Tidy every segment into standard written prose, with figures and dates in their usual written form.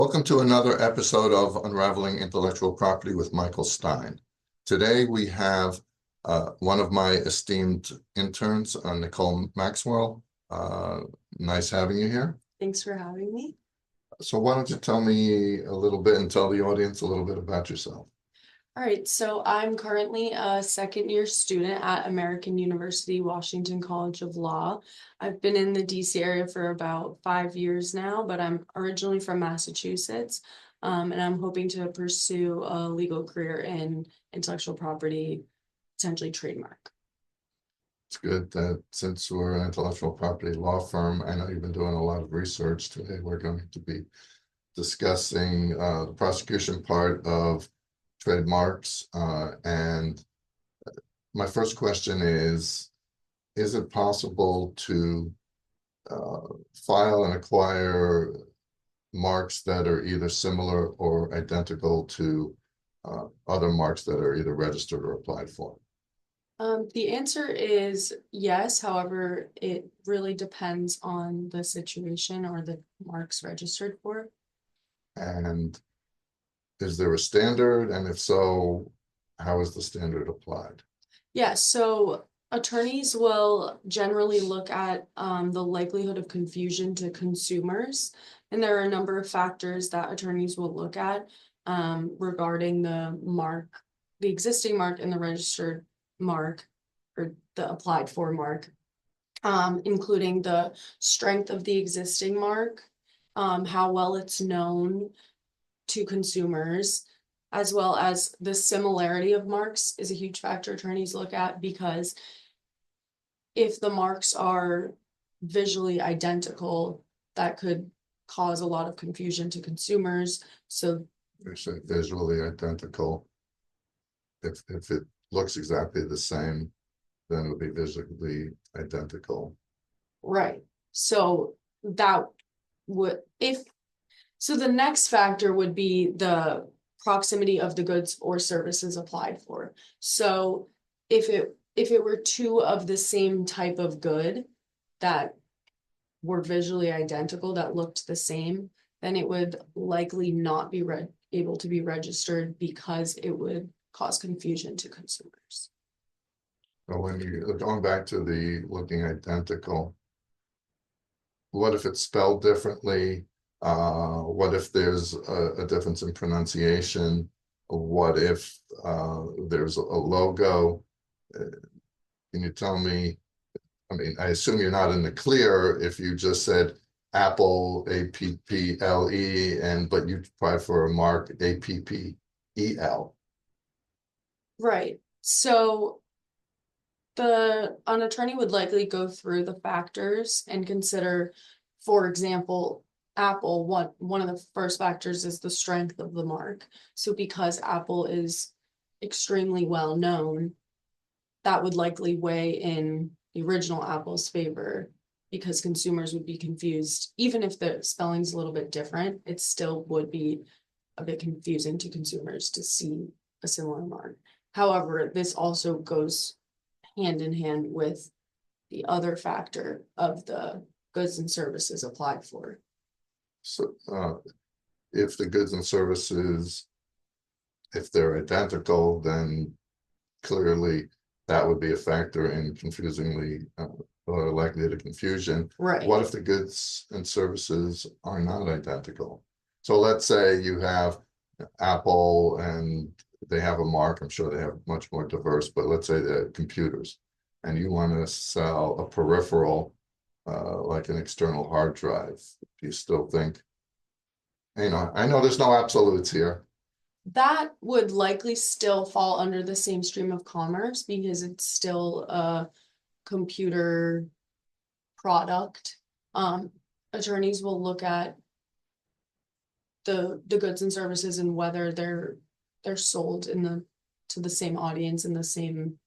Welcome to another episode of Unraveling Intellectual Property with Michael Stein. Today we have one of my esteemed interns, Nicole Maxwell. Nice having you here. Thanks for having me. So why don't you tell me a little bit and tell the audience a little bit about yourself? All right, so I'm currently a second-year student at American University, Washington College of Law. I've been in the DC area for about 5 years now, but I'm originally from Massachusetts, and I'm hoping to pursue a legal career in intellectual property, potentially trademark. It's good that since we're an intellectual property law firm, I know you've been doing a lot of research today. We're going to be discussing the prosecution part of trademarks. And my first question is it possible to file and acquire marks that are either similar or identical to other marks that are either registered or applied for? The answer is yes. However, it really depends on the situation or the marks registered for. And is there a standard? And if so, how is the standard applied? Yeah, so attorneys will generally look at the likelihood of confusion to consumers. And there are a number of factors that attorneys will look at regarding the mark, the existing mark and the registered mark, or the applied for mark, including the strength of the existing mark, how well it's known to consumers, as well as the similarity of marks is a huge factor attorneys look at, because if the marks are visually identical, that could cause a lot of confusion to consumers. So They say visually identical. If it looks exactly the same, then it would be visually identical. right. So that would, so the next factor would be the proximity of the goods or services applied for. So if it were two of the same type of good that were visually identical, that looked the same, then it would likely not be able to be registered because it would cause confusion to consumers. So when you're going back to the looking identical, what if it's spelled differently? What if there's a difference in pronunciation? What if there's a logo? Can you tell me? I mean, I assume you're not in the clear if you just said Apple, A-P-P-L-E, but you applied for a mark, A-P-P-E-L. Right. So an attorney would likely go through the factors and consider, for example, Apple. One of the first factors is the strength of the mark. So because Apple is extremely well known, that would likely weigh in the original Apple's favor, because consumers would be confused. Even if the spelling's a little bit different, it still would be a bit confusing to consumers to see a similar mark. However, this also goes hand in hand with the other factor of the goods and services applied for. So if the goods and services, if they're identical, then clearly that would be a factor in confusingly or likely to confusion. Right. What if the goods and services are not identical? So let's say you have Apple and they have a mark. I'm sure they have much more diverse, but let's say they're computers, and you want to sell a peripheral like an external hard drive. Do you still think, I know there's no absolutes here. That would likely still fall under the same stream of commerce because it's still a computer product. Attorneys will look at the goods and services and whether they're sold to the same audience in the same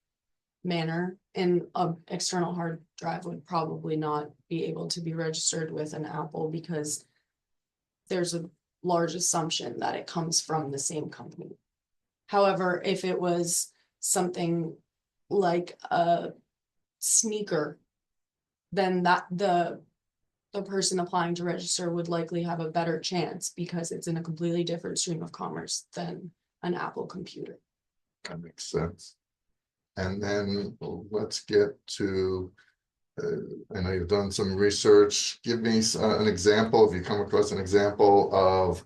manner. And an external hard drive would probably not be able to be registered with an Apple because there's a large assumption that it comes from the same company. However, if it was something like a sneaker, then that the the person applying to register would likely have a better chance because it's in a completely different stream of commerce than an Apple computer. That makes sense. And then let's get to, I know you've done some research. Give me an example, if you come across an example of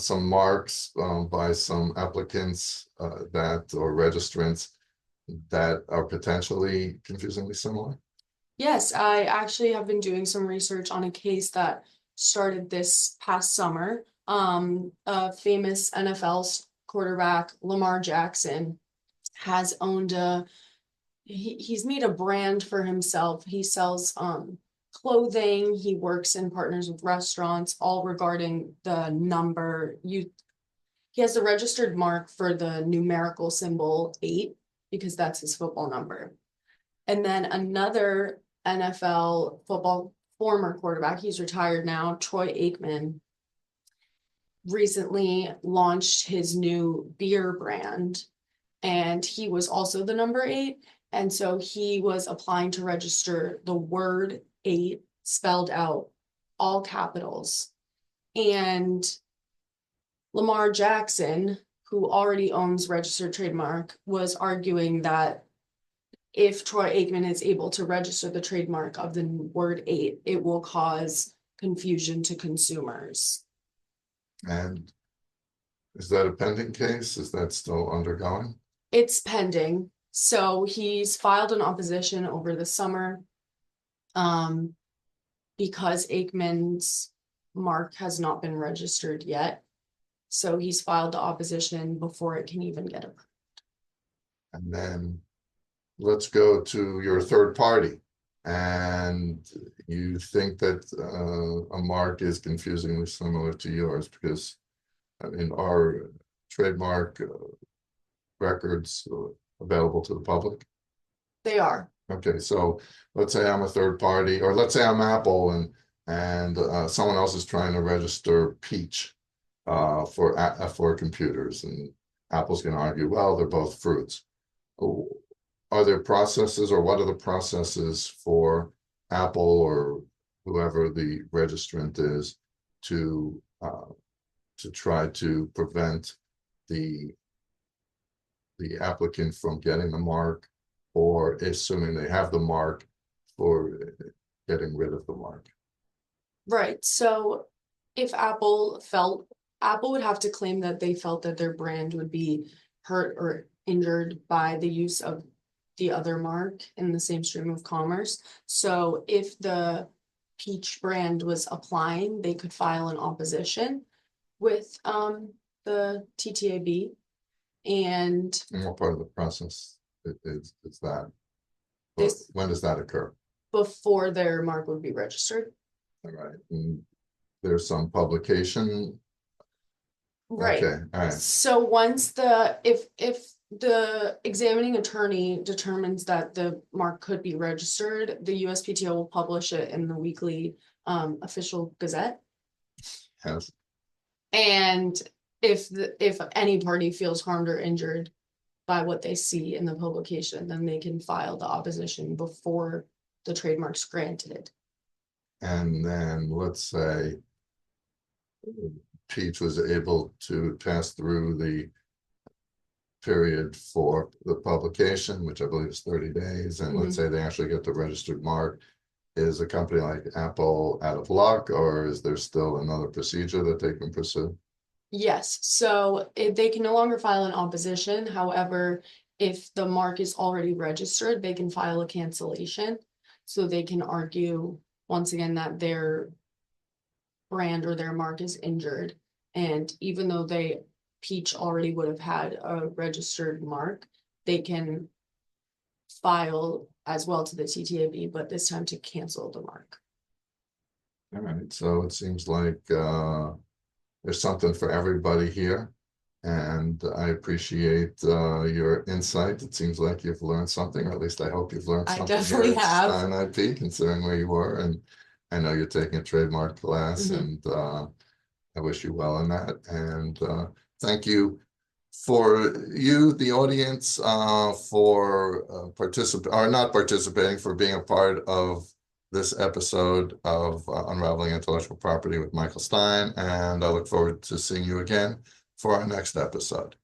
some marks by some applicants that or registrants that are potentially confusingly similar. Yes, I actually have been doing some research on a case that started this past summer. A famous NFL quarterback, Lamar Jackson, has owned he's made a brand for himself. He sells clothing, he works and partners with restaurants, all regarding the number. He has the registered mark for the numerical symbol 8 because that's his football number. And then another NFL football former quarterback, he's retired now, Troy Aikman, recently launched his new beer brand, and he was also the number 8. And so he was applying to register the word 8 spelled out, all capitals. And Lamar Jackson, who already owns registered trademark, was arguing that if Troy Aikman is able to register the trademark of the word 8, it will cause confusion to consumers. And is that a pending case? Is that still undergoing? It's pending. So he's filed an opposition over the summer because Aikman's mark has not been registered yet. So he's filed the opposition before it can even get approved. And then let's go to your third party. And you think that a mark is confusingly similar to yours because in our trademark records available to the public? They are. Okay, so let's say I'm a third party, or let's say I'm Apple and someone else is trying to register Peach for computers, and Apple's going to argue, well, they're both fruits. Are there processes, or what are the processes for Apple or whoever the registrant is to try to prevent the applicant from getting the mark, or assuming they have the mark, for getting rid of the mark? Right. So if Apple would have to claim that they felt that their brand would be hurt or injured by the use of the other mark in the same stream of commerce. So if the Peach brand was applying, they could file an opposition with the TTAB. And what part of the process is that? This, when does that occur? Before their mark would be registered. All right. And there's some publication. Right. Okay. All right. So once if the examining attorney determines that the mark could be registered, the USPTO will publish it in the weekly official gazette. Yes. And if any party feels harmed or injured by what they see in the publication, then they can file the opposition before the trademark's granted. And then let's say Peach was able to pass through the period for the publication, which I believe is 30 days. And let's say they actually get the registered mark. Is a company like Apple out of luck, or is there still another procedure that they can pursue? Yes, so they can no longer file an opposition. However, if the mark is already registered, they can file a cancellation. So they can argue once again that their brand or their mark is injured. And even though Peach already would have had a registered mark, they can file as well to the TTAB, but this time to cancel the mark. All right, so it seems like there's something for everybody here, and I appreciate your insight. It seems like you've learned something, or at least I hope you've learned something. I definitely have. Stein IP, considering where you were, and I know you're taking a trademark class, and I wish you well in that. And thank you for you, the audience, for not participating, for being a part of this episode of Unraveling Intellectual Property with Michael Stein, and I look forward to seeing you again for our next episode.